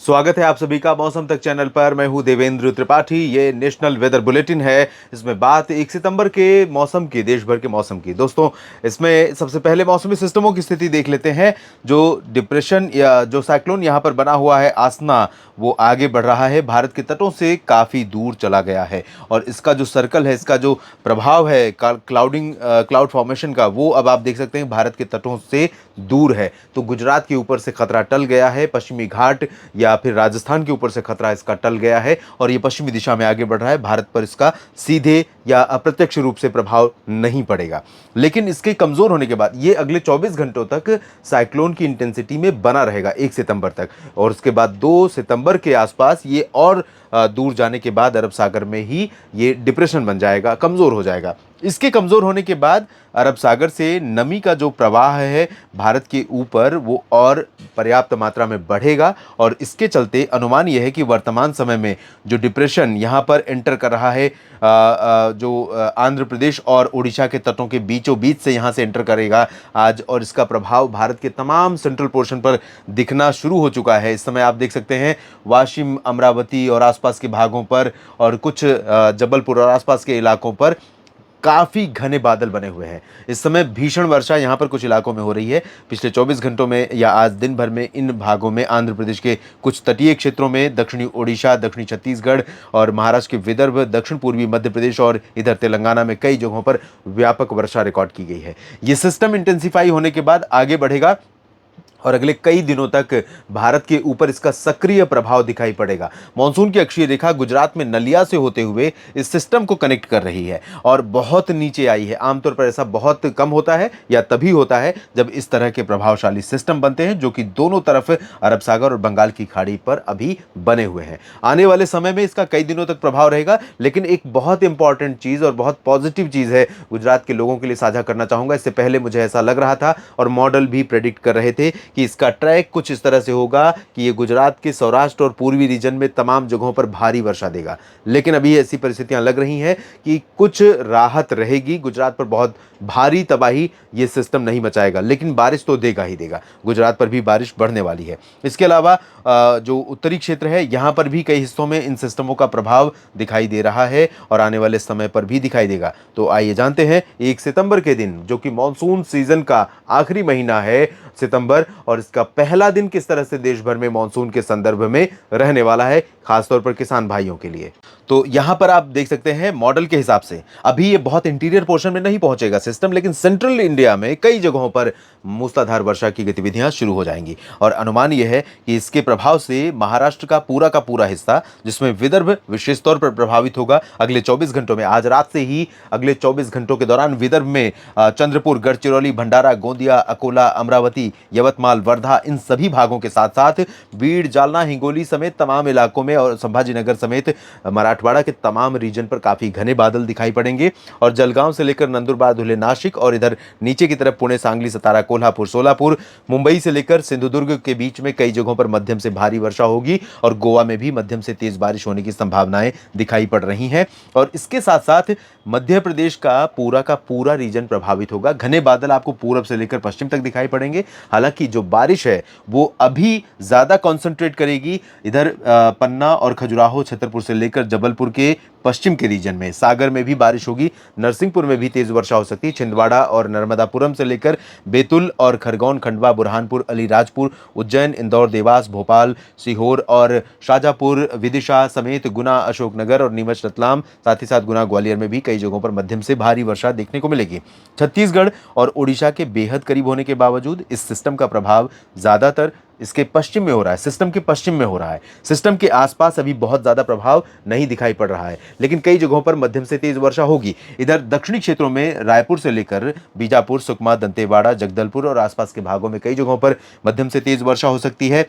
स्वागत है आप सभी का मौसम तक चैनल पर। मैं हूं देवेंद्र त्रिपाठी। ये नेशनल वेदर बुलेटिन है। इसमें बात 1 सितंबर के मौसम की, देश भर के मौसम की। दोस्तों, इसमें सबसे पहले मौसमी सिस्टमों की स्थिति देख लेते हैं। जो डिप्रेशन या जो साइक्लोन यहां पर बना हुआ है आसना, वो आगे बढ़ रहा है, भारत के तटों से काफ़ी दूर चला गया है। और इसका जो सर्कल है, इसका जो प्रभाव है क्लाउड फॉर्मेशन का, वो अब आप देख सकते हैं भारत के तटों से दूर है। तो गुजरात के ऊपर से खतरा टल गया है, पश्चिमी घाट या फिर राजस्थान के ऊपर से खतरा इसका टल गया है और ये पश्चिमी दिशा में आगे बढ़ रहा है। भारत पर इसका सीधे या अप्रत्यक्ष रूप से प्रभाव नहीं पड़ेगा, लेकिन इसके कमजोर होने के बाद ये अगले 24 घंटों तक साइक्लोन की इंटेंसिटी में बना रहेगा 1 सितंबर तक। और उसके बाद 2 सितंबर के आसपास ये और दूर जाने के बाद अरब सागर में ही ये डिप्रेशन बन जाएगा, कमजोर हो जाएगा। इसके कमजोर होने के बाद अरब सागर से नमी का जो प्रवाह है भारत के ऊपर, वो और पर्याप्त मात्रा में बढ़ेगा। और इसके चलते अनुमान यह है कि वर्तमान समय में जो डिप्रेशन यहाँ पर एंटर कर रहा है, आंध्र प्रदेश और उड़ीसा के तटों के बीचों बीच से यहाँ से एंटर करेगा आज, और इसका प्रभाव भारत के तमाम सेंट्रल पोर्शन पर दिखना शुरू हो चुका है। इस समय आप देख सकते हैं वाशिम, अमरावती और आसपास के भागों पर और कुछ जबलपुर और आसपास के इलाकों पर काफ़ी घने बादल बने हुए हैं। इस समय भीषण वर्षा यहाँ पर कुछ इलाकों में हो रही है। पिछले 24 घंटों में या आज दिन भर में इन भागों में आंध्र प्रदेश के कुछ तटीय क्षेत्रों में, दक्षिणी ओडिशा, दक्षिणी छत्तीसगढ़ और महाराष्ट्र के विदर्भ, दक्षिण पूर्वी मध्य प्रदेश और इधर तेलंगाना में कई जगहों पर व्यापक वर्षा रिकॉर्ड की गई है। ये सिस्टम इंटेंसिफाई होने के बाद आगे बढ़ेगा और अगले कई दिनों तक भारत के ऊपर इसका सक्रिय प्रभाव दिखाई पड़ेगा। मानसून की अक्षीय रेखा गुजरात में नलिया से होते हुए इस सिस्टम को कनेक्ट कर रही है और बहुत नीचे आई है। आमतौर पर ऐसा बहुत कम होता है या तभी होता है जब इस तरह के प्रभावशाली सिस्टम बनते हैं, जो कि दोनों तरफ अरब सागर और बंगाल की खाड़ी पर अभी बने हुए हैं। आने वाले समय में इसका कई दिनों तक प्रभाव रहेगा, लेकिन एक बहुत इंपॉर्टेंट चीज़ और बहुत पॉजिटिव चीज़ है, गुजरात के लोगों के लिए साझा करना चाहूँगा। इससे पहले मुझे ऐसा लग रहा था और मॉडल भी प्रेडिक्ट कर रहे थे कि इसका ट्रैक कुछ इस तरह से होगा कि ये गुजरात के सौराष्ट्र और पूर्वी रीजन में तमाम जगहों पर भारी वर्षा देगा। लेकिन अभी ऐसी परिस्थितियां लग रही हैं कि कुछ राहत रहेगी। गुजरात पर बहुत भारी तबाही ये सिस्टम नहीं मचाएगा, लेकिन बारिश तो देगा ही देगा। गुजरात पर भी बारिश बढ़ने वाली है। इसके अलावा जो उत्तरी क्षेत्र है, यहाँ पर भी कई हिस्सों में इन सिस्टमों का प्रभाव दिखाई दे रहा है और आने वाले समय पर भी दिखाई देगा। तो आइए जानते हैं 1 सितंबर के दिन, जो कि मॉनसून सीजन का आखिरी महीना है सितंबर, और इसका पहला दिन किस तरह से देश भर में मॉनसून के संदर्भ में रहने वाला है, खासतौर पर किसान भाइयों के लिए। तो यहां पर आप देख सकते हैं मॉडल के हिसाब से अभी ये बहुत इंटीरियर पोर्शन में नहीं पहुंचेगा सिस्टम, लेकिन सेंट्रल इंडिया में कई जगहों पर मूसलाधार वर्षा की गतिविधियां शुरू हो जाएंगी। और अनुमान यह है कि इसके प्रभाव से महाराष्ट्र का पूरा हिस्सा, जिसमें विदर्भ विशेष तौर पर प्रभावित होगा अगले 24 घंटों में। आज रात से ही अगले 24 घंटों के दौरान विदर्भ में चंद्रपुर, गढ़चिरौली, भंडारा, गोंदिया, अकोला, अमरावती, यवतमाल, वर्धा, इन सभी भागों के साथ साथ बीड़, जालना, हिंगोली समेत तमाम इलाकों में और संभाजीनगर समेत मराठवाड़ा के तमाम रीजन पर काफी घने बादल दिखाई पड़ेंगे। और जलगांव से लेकर नंदुरबार, धुले, नासिक और इधर नीचे की तरफ पुणे, सांगली, सतारा, कोल्हापुर, सोलापुर, मुंबई से लेकर सिंधुदुर्ग के बीच में कई जगहों पर मध्यम से भारी वर्षा होगी और गोवा में भी मध्यम से तेज बारिश होने की संभावनाएं दिखाई पड़ रही हैं। और इसके साथ साथ मध्य प्रदेश का पूरा रीजन प्रभावित होगा। घने बादल आपको पूरब से लेकर पश्चिम तक दिखाई पड़ेंगे। हालांकि जो बारिश है वो अभी ज्यादा कॉन्सेंट्रेट करेगी इधर पन्ना और खजुराहो, छतरपुर से लेकर जबलपुर के पश्चिम के रीजन में। सागर में भी बारिश होगी, नरसिंहपुर में भी तेज वर्षा हो सकती है। छिंदवाड़ा और नर्मदापुरम से लेकर बैतूल और खरगोन, खंडवा, बुरहानपुर, अलीराजपुर, उज्जैन, इंदौर, देवास, भोपाल, सीहोर और शाजापुर, विदिशा समेत गुना, अशोकनगर और नीमच, रतलाम, साथ ही साथ गुना, ग्वालियर में भी कई जगहों पर मध्यम से भारी वर्षा देखने को मिलेगी। छत्तीसगढ़ और उड़ीसा के बेहद करीब होने के बावजूद इस सिस्टम का प्रभाव ज्यादातर इसके पश्चिम में हो रहा है, सिस्टम के पश्चिम में हो रहा है। सिस्टम के आसपास अभी बहुत ज्यादा प्रभाव नहीं दिखाई पड़ रहा है, लेकिन कई जगहों पर मध्यम से तेज वर्षा होगी। इधर दक्षिणी क्षेत्रों में रायपुर से लेकर बीजापुर, सुकमा, दंतेवाड़ा, जगदलपुर और आसपास के भागों में कई जगहों पर मध्यम से तेज वर्षा हो सकती है।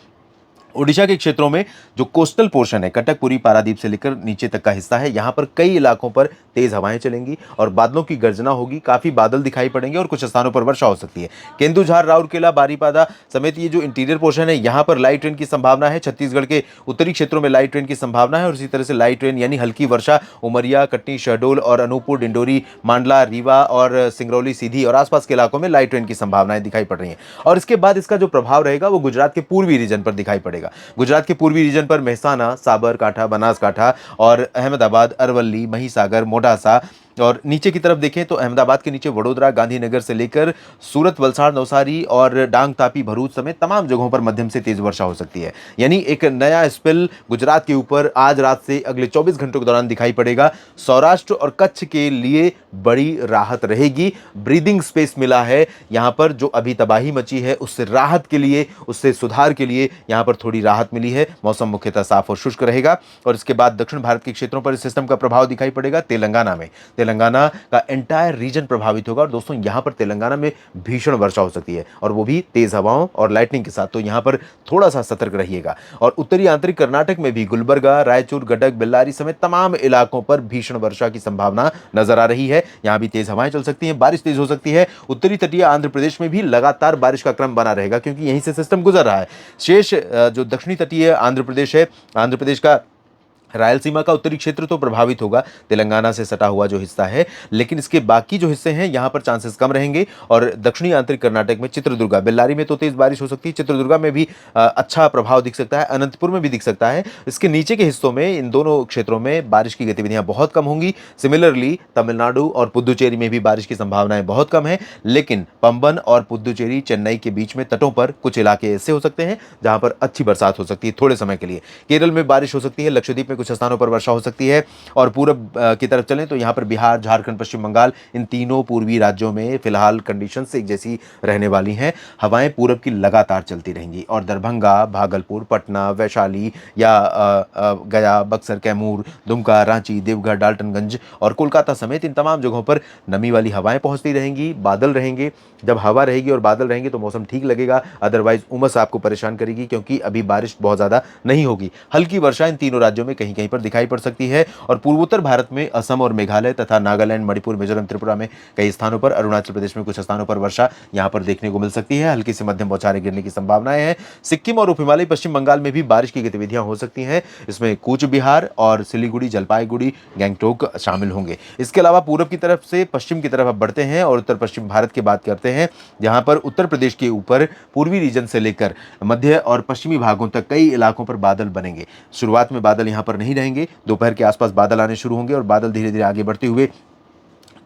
ओडिशा के क्षेत्रों में जो कोस्टल पोर्शन है, कटक, पुरी, पारादीप से लेकर नीचे तक का हिस्सा है, यहाँ पर कई इलाकों पर तेज हवाएं चलेंगी और बादलों की गर्जना होगी। काफी बादल दिखाई पड़ेंगे और कुछ स्थानों पर वर्षा हो सकती है। केंदुझार, राउरकेला, बारीपादा समेत ये जो इंटीरियर पोर्शन है, यहाँ पर लाइट रेन की संभावना है। छत्तीसगढ़ के उत्तरी क्षेत्रों में लाइट रेन की संभावना है और इसी तरह से लाइट रेन यानी हल्की वर्षा उमरिया, कटनी, शहडोल और अनूपपुर, डिंडोरी, मांडला, रीवा और सिंगरौली, सीधी और आसपास के इलाकों में लाइट रेन की संभावनाएं दिखाई पड़ रही हैं। और इसके बाद इसका जो प्रभाव रहेगा वो गुजरात के पूर्वी रीजन पर दिखाई पड़ेगा। पड़ेगा। गुजरात के पूर्वी रीजन पर मेहसाना, साबरकांठा, बनासकांठा और अहमदाबाद, अरवली, महिसागर, मोडासा और नीचे की तरफ देखें तो अहमदाबाद के नीचे वडोदरा, गांधीनगर से लेकर सूरत, वलसाड़, नवसारी और डांग, तापी, भरूच समेत तमाम जगहों पर मध्यम से तेज वर्षा हो सकती है। यानी एक नया स्पेल गुजरात के ऊपर आज रात से अगले 24 घंटों के दौरान दिखाई पड़ेगा। सौराष्ट्र और कच्छ के लिए बड़ी राहत रहेगी। ब्रीदिंग स्पेस मिला है यहां पर। जो अभी तबाही मची है उससे राहत के लिए, उससे सुधार के लिए यहां पर थोड़ी राहत मिली है। मौसम मुख्यतः साफ और शुष्क रहेगा और इसके बाद दक्षिण भारत के क्षेत्रों पर इस सिस्टम का प्रभाव दिखाई पड़ेगा। तेलंगाना में, तेलंगाना का एंटायर रीजन प्रभावित होगा और दोस्तों यहां पर तेलंगाना में भीषण वर्षा हो सकती है और वो भी तेज हवाओं और लाइटनिंग के साथ। तो यहां पर थोड़ा सा सतर्क रहिएगा। और उत्तरी आंतरिक कर्नाटक में भी गुलबर्गा, रायचूर, गडक, बेल्लारी समेत तमाम इलाकों पर भीषण वर्षा की संभावना नजर आ रही है। यहां भी तेज हवाएं चल सकती हैं, बारिश तेज हो सकती है। उत्तरी तटीय आंध्र प्रदेश में भी लगातार बारिश का क्रम बना रहेगा क्योंकि यहीं से सिस्टम गुजर रहा है। शेष जो दक्षिणी तटीय आंध्र प्रदेश है, आंध्र प्रदेश का रायलसीमा का उत्तरी क्षेत्र तो प्रभावित होगा, तेलंगाना से सटा हुआ जो हिस्सा है, लेकिन इसके बाकी जो हिस्से हैं यहां पर चांसेस कम रहेंगे। और दक्षिणी आंतरिक कर्नाटक में चित्रदुर्गा, बेल्लारी में तो तेज बारिश हो सकती है, चित्रदुर्गा में भी अच्छा प्रभाव दिख सकता है, अनंतपुर में भी दिख सकता है। इसके नीचे के हिस्सों में, इन दोनों क्षेत्रों में बारिश की गतिविधियां बहुत कम होंगी। सिमिलरली तमिलनाडु और पुदुचेरी में भी बारिश की संभावनाएं बहुत कम है, लेकिन पंबन और पुदुचेरी, चेन्नई के बीच में तटों पर कुछ इलाके ऐसे हो सकते हैं जहां पर अच्छी बरसात हो सकती है थोड़े समय के लिए। केरल में बारिश हो सकती है, लक्षद्वीप में कुछ स्थानों पर वर्षा हो सकती है। और पूरब की तरफ चलें तो यहां पर बिहार, झारखंड, पश्चिम बंगाल, इन तीनों पूर्वी राज्यों में फिलहाल कंडीशंस एक जैसी रहने वाली हैं। हवाएं पूरब की लगातार चलती रहेंगी और दरभंगा, भागलपुर, पटना, वैशाली या गया, बक्सर, कैमूर, दुमका, रांची, देवघर, डाल्टनगंज और कोलकाता समेत इन तमाम जगहों पर नमी वाली हवाएं पहुंचती रहेंगी। बादल रहेंगे, जब हवा रहेगी और बादल रहेंगे तो मौसम ठीक लगेगा, अदरवाइज उमस आपको परेशान करेगी क्योंकि अभी बारिश बहुत ज्यादा नहीं होगी। हल्की वर्षा इन तीनों राज्यों में कहीं कहीं पर दिखाई पड़ सकती है। और पूर्वोत्तर भारत में असम और मेघालय तथा नागालैंड, मणिपुर, मिजोरम, त्रिपुरा में कई स्थानों पर, अरुणाचल प्रदेश में कुछ स्थानों पर वर्षा यहां पर देखने को मिल सकती है। हल्की से मध्यम बौछारें गिरने की संभावनाएं हैं। सिक्किम और उप हिमालयी पश्चिम बंगाल में भी बारिश की गतिविधियां हो सकती हैं। इसमें कूच बिहार और सिलीगुड़ी, जलपाईगुड़ी, गैंगटोक शामिल होंगे। इसके अलावा पूर्व की तरफ से पश्चिम की तरफ अब बढ़ते हैं और उत्तर पश्चिम भारत की बात करते हैं, जहां पर उत्तर प्रदेश के ऊपर पूर्वी रीजन से लेकर मध्य और पश्चिमी भागों तक कई इलाकों पर बादल बनेंगे। शुरुआत में बादल यहां पर नहीं रहेंगे, दोपहर के आसपास बादल आने शुरू होंगे और बादल धीरे धीरे आगे बढ़ते हुए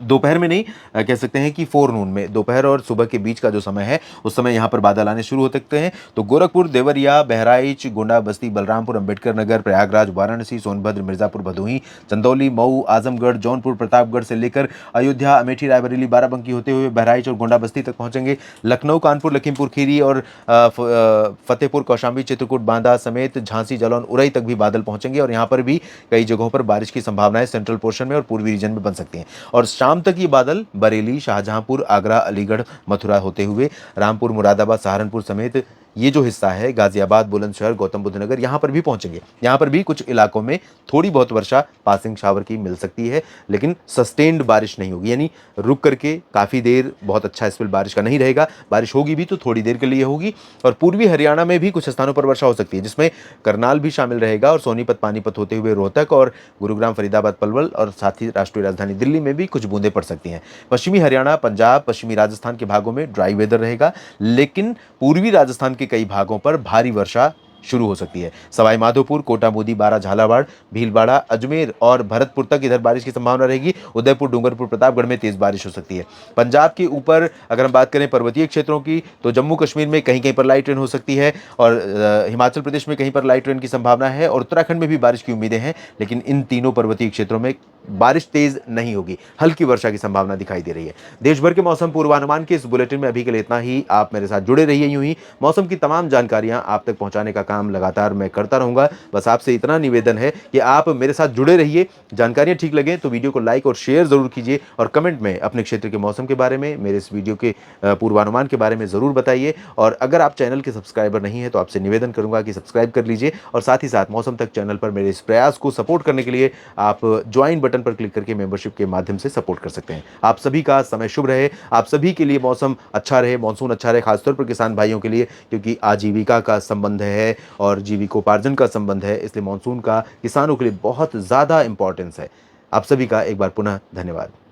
दोपहर में नहीं, कह सकते हैं कि फोरनून में, दोपहर और सुबह के बीच का जो समय है उस समय यहां पर बादल आने शुरू हो सकते हैं। तो गोरखपुर, देवरिया, बहराइच, गोंडा, बस्ती, बलरामपुर, अंबेडकर नगर, प्रयागराज, वाराणसी, सोनभद्र, मिर्जापुर, भदोही, चंदौली, मऊ, आजमगढ़, जौनपुर, प्रतापगढ़ से लेकर अयोध्या, अमेठी, रायबरेली, बाराबंकी होते हुए बहराइच और गोंडा बस्ती तक पहुंचेंगे। लखनऊ, कानपुर, लखीमपुर खीरी और फतेहपुर, कौशाम्बी, चित्रकूट, बांदा समेत झांसी, जालौन, उरई तक भी बादल पहुंचेंगे और यहां पर भी कई जगहों पर बारिश की संभावनाएं सेंट्रल पोर्शन में और पूर्वी रीजन में बन सकती हैं। और शाम तक ये बादल बरेली, शाहजहांपुर, आगरा, अलीगढ़, मथुरा होते हुए रामपुर, मुरादाबाद, सहारनपुर समेत ये जो हिस्सा है गाजियाबाद, बुलंदशहर, गौतम बुद्ध नगर, यहां पर भी पहुंचेंगे। यहां पर भी कुछ इलाकों में थोड़ी बहुत वर्षा पासिंग शावर की मिल सकती है, लेकिन सस्टेन्ड बारिश नहीं होगी, यानी रुक करके काफी देर बहुत अच्छा स्पेल बारिश का नहीं रहेगा। बारिश होगी भी तो थोड़ी देर के लिए होगी। और पूर्वी हरियाणा में भी कुछ स्थानों पर वर्षा हो सकती है, जिसमें करनाल भी शामिल रहेगा और सोनीपत, पानीपत होते हुए रोहतक और गुरुग्राम, फरीदाबाद, पलवल और साथ ही राष्ट्रीय राजधानी दिल्ली में भी कुछ बूंदें पड़ सकती हैं। पश्चिमी हरियाणा, पंजाब, पश्चिमी राजस्थान के भागों में ड्राई वेदर रहेगा, लेकिन पूर्वी राजस्थान के कई भागों पर भारी वर्षा शुरू हो सकती है। सवाई माधोपुर, कोटा, मोदी, बारा, झालावाड़, भीलवाड़ा, अजमेर और भरतपुर तक इधर बारिश की संभावना रहेगी। उदयपुर, डूंगरपुर, प्रतापगढ़ में तेज बारिश हो सकती है। पंजाब के ऊपर अगर हम बात करें पर्वतीय क्षेत्रों की, तो जम्मू कश्मीर में कहीं कहीं पर लाइट रेन हो सकती है और हिमाचल प्रदेश में कहीं पर लाइट रेन की संभावना है और उत्तराखंड में भी बारिश की उम्मीदें हैं, लेकिन इन तीनों पर्वतीय क्षेत्रों में बारिश तेज नहीं होगी, हल्की वर्षा की संभावना दिखाई दे रही है। देश भर के मौसम पूर्वानुमान के इस बुलेटिन में अभी के लिए इतना ही। आप मेरे साथ जुड़े रहिए, यूं ही मौसम की तमाम जानकारियां आप तक पहुंचाने का काम लगातार मैं करता रहूंगा। बस आपसे इतना निवेदन है कि आप मेरे साथ जुड़े रहिए। जानकारियां ठीक लगे तो वीडियो को लाइक और शेयर जरूर कीजिए और कमेंट में अपने क्षेत्र के मौसम के बारे में, मेरे इस वीडियो के पूर्वानुमान के बारे में जरूर बताइए। और अगर आप चैनल के सब्सक्राइबर नहीं है तो आपसे निवेदन करूंगा कि सब्सक्राइब कर लीजिए और साथ ही साथ मौसम तक चैनल पर मेरे इस प्रयास को सपोर्ट करने के लिए आप ज्वाइन बटन पर क्लिक करके मेंबरशिप के माध्यम से सपोर्ट कर सकते हैं। आप सभी का समय शुभ रहे, आप सभी के लिए मौसम अच्छा रहे, मानसून अच्छा रहे, खासतौर पर किसान भाइयों के लिए, क्योंकि आजीविका का संबंध है और जीविकोपार्जन का संबंध है, इसलिए मानसून का किसानों के लिए बहुत ज़्यादा इंपॉर्टेंस है। आप सभी का एक बार पुनः धन्यवाद।